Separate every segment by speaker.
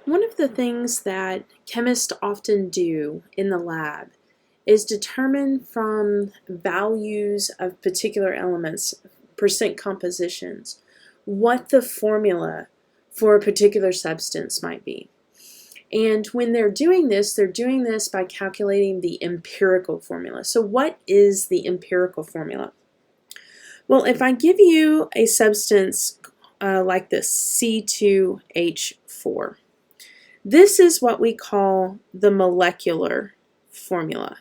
Speaker 1: One of the things that chemists often do in the lab is determine from values of particular elements, percent compositions, what the formula for a particular substance might be. And when they're doing this by calculating the empirical formula. So what is the empirical formula? Well, if I give you a substance like this, C2H4, this is what we call the molecular formula.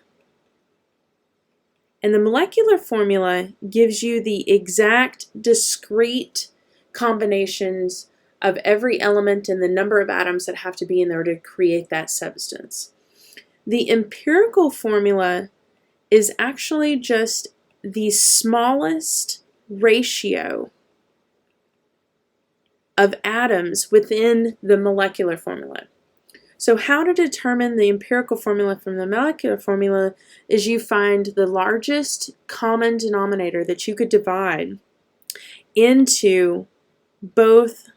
Speaker 1: And the molecular formula gives you the exact discrete combinations of every element and the number of atoms that have to be in there to create that substance. The empirical formula is actually just the smallest ratio of atoms within the molecular formula. So how to determine the empirical formula from the molecular formula is you find the largest common denominator that you could divide into both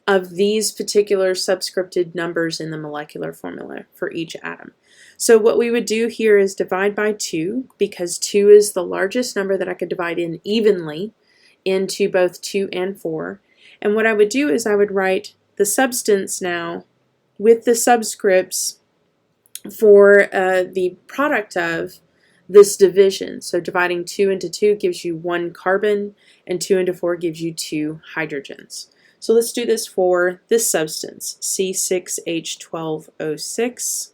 Speaker 1: of these particular subscripted numbers in the molecular formula for each atom. So what we would do here is divide by 2, because 2 is the largest number that I could divide in evenly into both 2 and 4. And what I would do is I would write the substance now with the subscripts for the product of this division. So dividing 2 into 2 gives you 1 carbon, and 2 into 4 gives you 2 hydrogens. So let's do this for this substance, C6H12O6.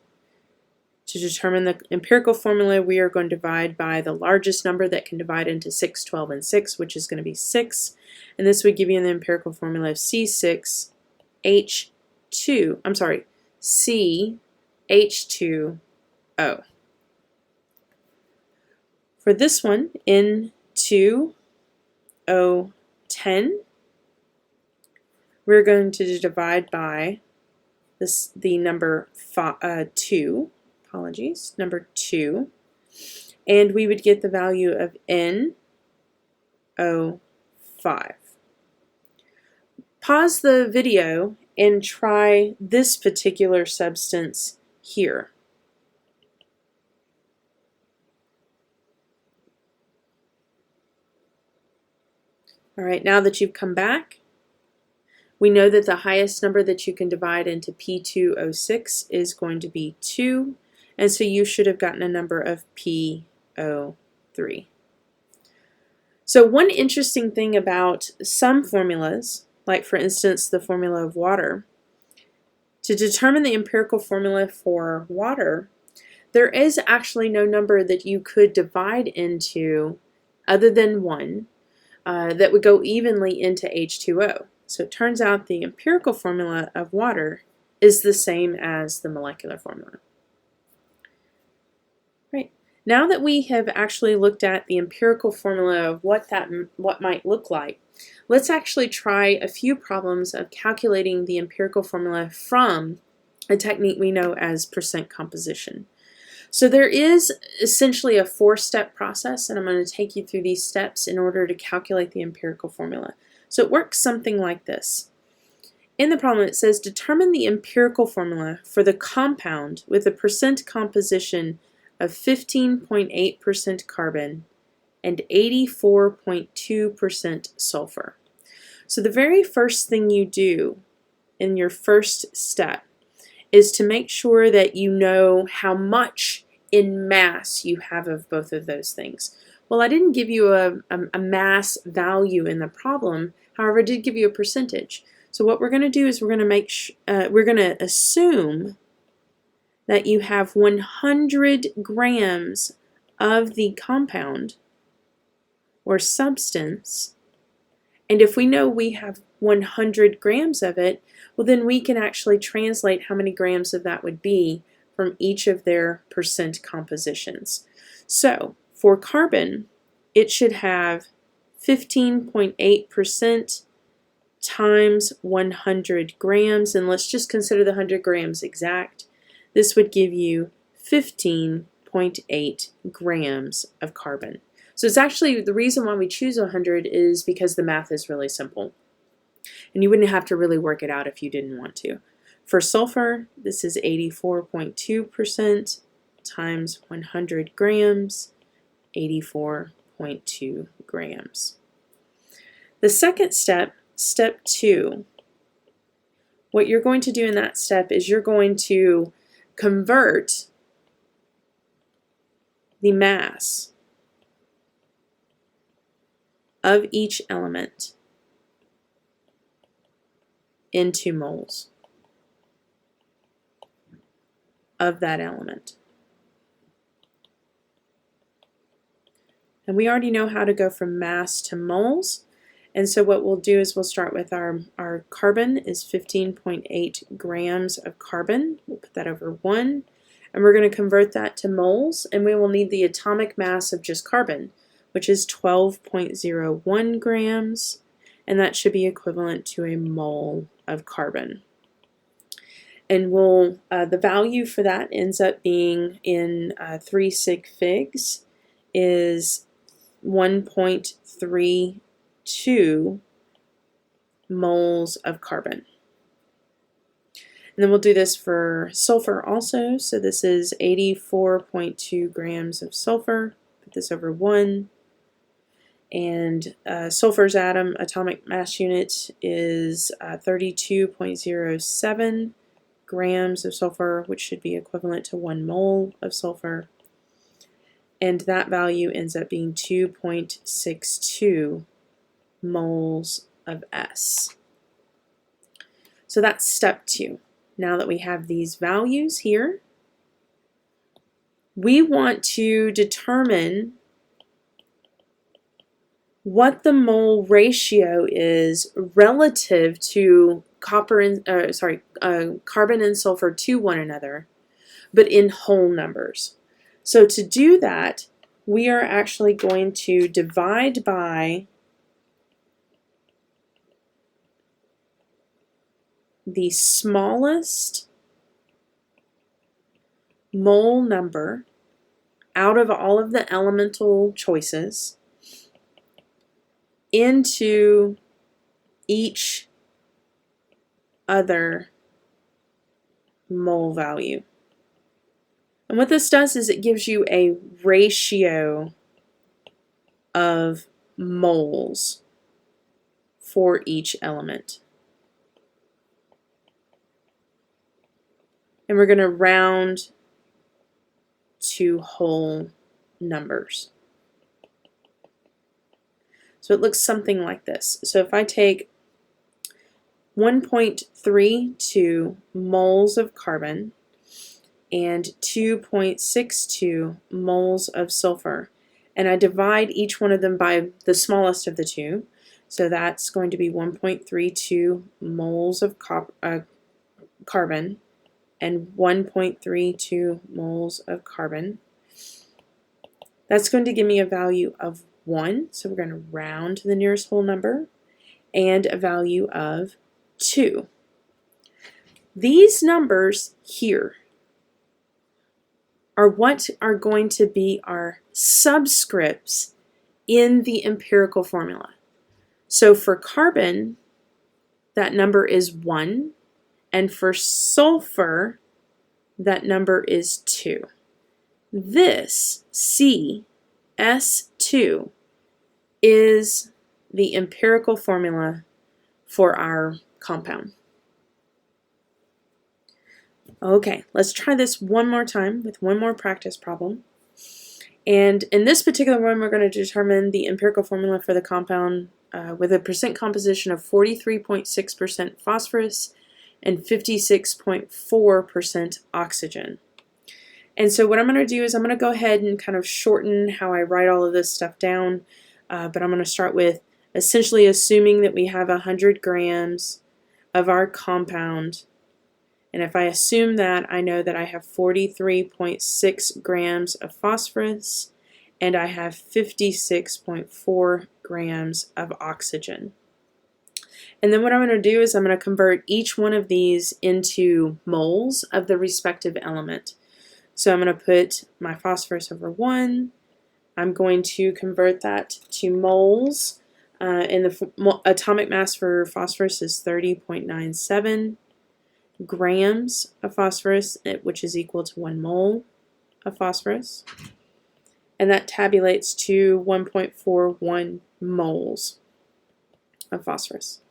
Speaker 1: To determine the empirical formula, we are going to divide by the largest number that can divide into 6, 12, and 6, which is going to be 6. And this would give you the empirical formula of CH2O. For this one, N2O10, we're going to divide by the number 2, number 2, and we would get the value of NO5. Pause the video and try this particular substance here. All right, now that you've come back, we know that the highest number that you can divide into P2O6 is going to be 2, and so you should have gotten a number of PO3. So one interesting thing about some formulas, like for instance the formula of water, to determine the empirical formula for water, there is actually no number that you could divide into other than 1 that would go evenly into H2O. So it turns out the empirical formula of water is the same as the molecular formula. Right. Now that we have actually looked at the empirical formula of what might look like, let's actually try a few problems of calculating the empirical formula from a technique we know as percent composition. So there is essentially a 4-step process, and I'm going to take you through these steps in order to calculate the empirical formula. So it works something like this. In the problem it says determine the empirical formula for the compound with a percent composition of 15.8% carbon and 84.2% sulfur. So the very first thing you do in your first step is to make sure that you know how much in mass you have of both of those things. Well, I didn't give you a mass value in the problem, however, I did give you a percentage. So what we're going to do is we're going to assume that you have 100 grams of the compound or substance, and if we know we have 100 grams of it, well then we can actually translate how many grams of that would be from each of their percent compositions. So for carbon, it should have 15.8% times 100 grams, and let's just consider the 100 grams exact. This would give you 15.8 grams of carbon. So it's actually, the reason why we choose 100 is because the math is really simple. And you wouldn't have to really work it out if you didn't want to. For sulfur, this is 84.2% times 100 grams, 84.2 grams. The second step, step 2, what you're going to do in that step is you're going to convert the mass of each element into moles of that element. And we already know how to go from mass to moles. And so what we'll do is we'll start with our carbon is 15.8 grams of carbon. We'll put that over 1. And we're going to convert that to moles. And we will need the atomic mass of just carbon, which is 12.01 grams. And that should be equivalent to a mole of carbon. And we'll, the value for that ends up being in 3 sig figs is 1.32 moles of carbon. And then we'll do this for sulfur also. So this is 84.2 grams of sulfur. Put this over 1. And sulfur's atomic mass unit is 32.07 grams of sulfur, which should be equivalent to 1 mole of sulfur. And that value ends up being 2.62 moles of S. So that's step 2. Now that we have these values here, we want to determine what the mole ratio is relative to carbon and sulfur to one another, but in whole numbers. So to do that, we are actually going to divide by the smallest mole number out of all of the elemental choices into each other mole value. And what this does is it gives you a ratio of moles for each element. And we're going to round to whole numbers. So it looks something like this. So if I take 1.32 moles of carbon and 2.62 moles of sulfur, and I divide each one of them by the smallest of the two, so that's going to be 1.32 moles of carbon and 1.32 moles of carbon. That's going to give me a value of 1, so we're going to round to the nearest whole number, and a value of 2. These numbers here are what are going to be our subscripts in the empirical formula. So for carbon, that number is 1, and for sulfur, that number is 2. This CS2 is the empirical formula for our compound. Okay, let's try this one more time with one more practice problem. And in this particular one, we're going to determine the empirical formula for the compound with a percent composition of 43.6% phosphorus and 56.4% oxygen. And so what I'm going to do is I'm going to go ahead and kind of shorten how I write all of this stuff down, but I'm going to start with essentially assuming that we have 100 grams of our compound. And if I assume that, I know that I have 43.6 grams of phosphorus and I have 56.4 grams of oxygen. And then what I'm going to do is I'm going to convert each one of these into moles of the respective element. So I'm going to put my phosphorus over 1. I'm going to convert that to moles. And the atomic mass for phosphorus is 30.97. grams of phosphorus, which is equal to 1 mole of phosphorus. And that tabulates to 1.41 moles of phosphorus.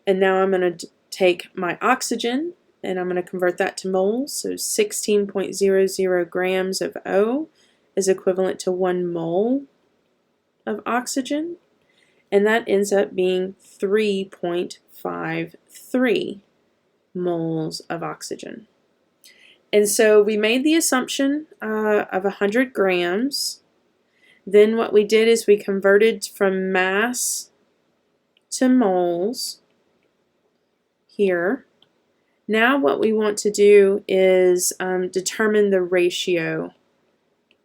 Speaker 1: And now I'm going to take my oxygen and I'm going to convert that to moles. So 16.00 grams of O is equivalent to 1 mole of oxygen. And that ends up being 3.53 moles of oxygen. And so we made the assumption of 100 grams. Then what we did is we converted from mass to moles here. Now what we want to do is determine the ratio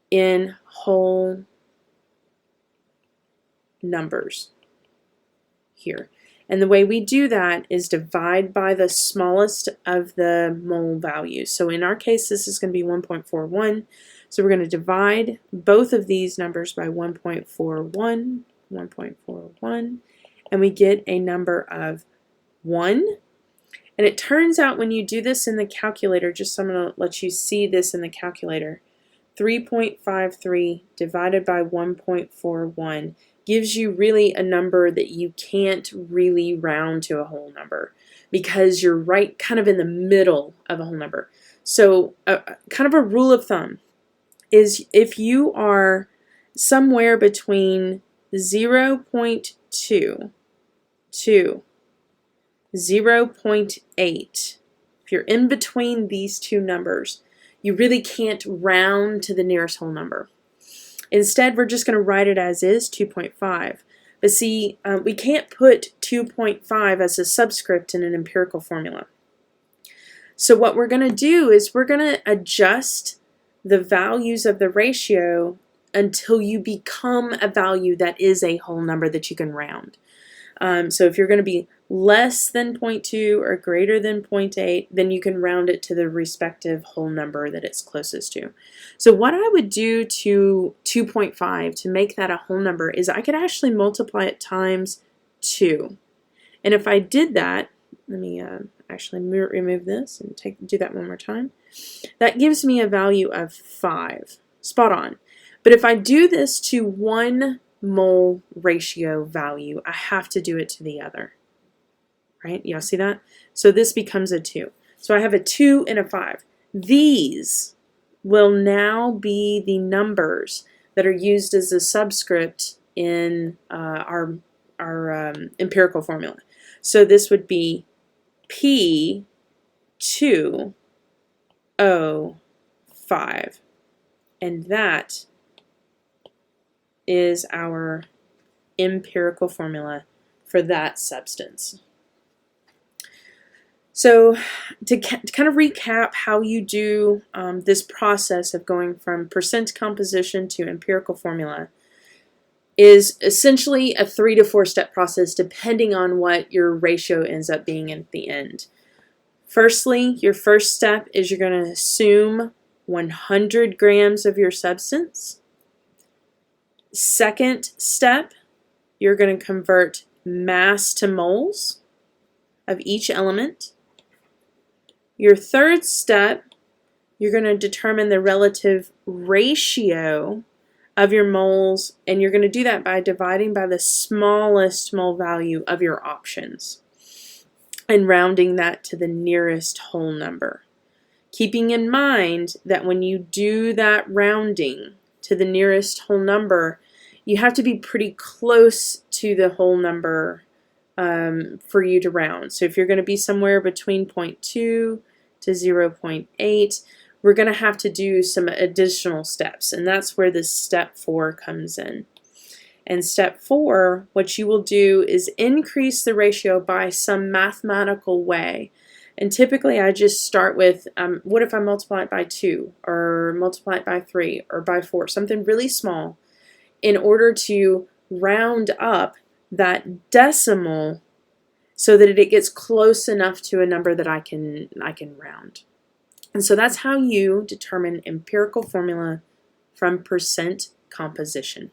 Speaker 1: in whole numbers here. And the way we do that is divide by the smallest of the mole values. So in our case, this is going to be 1.41. So we're going to divide both of these numbers by 1.41, 1.41, and we get a number of 1. And it turns out when you do this in the calculator, just so I'm going to let you see this in the calculator, 3.53 divided by 1.41 gives you really a number that you can't really round to a whole number because you're right kind of in the middle of a whole number. So kind of a rule of thumb is if you are somewhere between 0.2 to 0.8, if you're in between these two numbers, you really can't round to the nearest whole number. Instead, we're just going to write it as is, 2.5. But see, we can't put 2.5 as a subscript in an empirical formula. So what we're going to do is we're going to adjust the values of the ratio until you become a value that is a whole number that you can round. So if you're going to be less than 0.2 or greater than 0.8, then you can round it to the respective whole number that it's closest to. So what I would do to 2.5 to make that a whole number is I could actually multiply it times 2. And if I did that, let me actually remove this and do that one more time. That gives me a value of 5. Spot on. But if I do this to 1 mole ratio value, I have to do it to the other. Right? Y'all see that? So this becomes a 2. So I have a 2 and a 5. These will now be the numbers that are used as a subscript in our empirical formula. So this would be P2O5. And that is our empirical formula for that substance. So to kind of recap how you do this process of going from percent composition to empirical formula is essentially a 3 to 4 step process depending on what your ratio ends up being at the end. Firstly, your first step is you're going to assume 100 grams of your substance. Second step, you're going to convert mass to moles of each element. Your third step, you're going to determine the relative ratio of your moles, and you're going to do that by dividing by the smallest mole value of your options and rounding that to the nearest whole number. Keeping in mind that when you do that rounding to the nearest whole number, you have to be pretty close to the whole number for you to round. So if you're going to be somewhere between 0.2 to 0.8, we're going to have to do some additional steps, and that's where this step 4 comes in. And step 4, what you will do is increase the ratio by some mathematical way. And typically I just start with, what if I multiply it by 2, or multiply it by 3, or by 4, something really small, in order to round up that decimal so that it gets close enough to a number that I can round. And so that's how you determine empirical formula from percent composition.